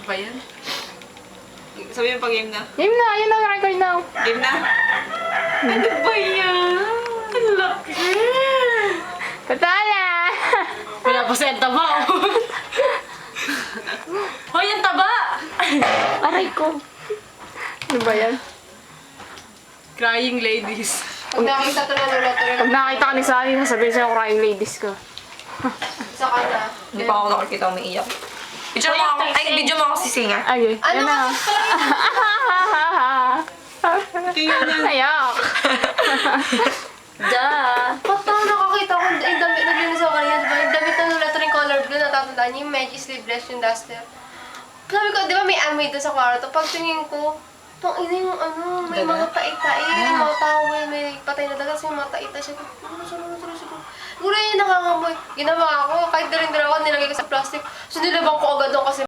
ba yan? Sabi mo pag-game na. Game na, yun na, record na. Game na? Ano ba yan? Ang laki! Patala! Wala pa sa taba, oh. Hoy, ang taba! Aray ko. Ano ba yan? Crying ladies. Pag nakita ito na lulato rin Pag nakita ka ni Sally, sasabihin sa'yo crying ladies ka. sa kanya. Hindi pa ako nakakita umiiyak. Video mo ako. Ay, video mo ako si Singer. Ay, Ano yan na. Ayak. Ba't ako nakakita ko yung damit na linis ako kanina, diba? Yung damit na lulato rin color blue, natatandaan niyo, yung medyo sleeveless yung duster. Sabi ko, di ba may amoy doon sa kwarto? Pag tingin ko, itong ina yung ano, may mga tait-tait, may mga tawel, may patay na dagat, may mga tait-tait. Siya ko, tuloy. Siguro yun yung nakangamoy. Ginawa ko, kahit rin ako, nilagay ko sa plastic. So nilabang ko agad doon kasi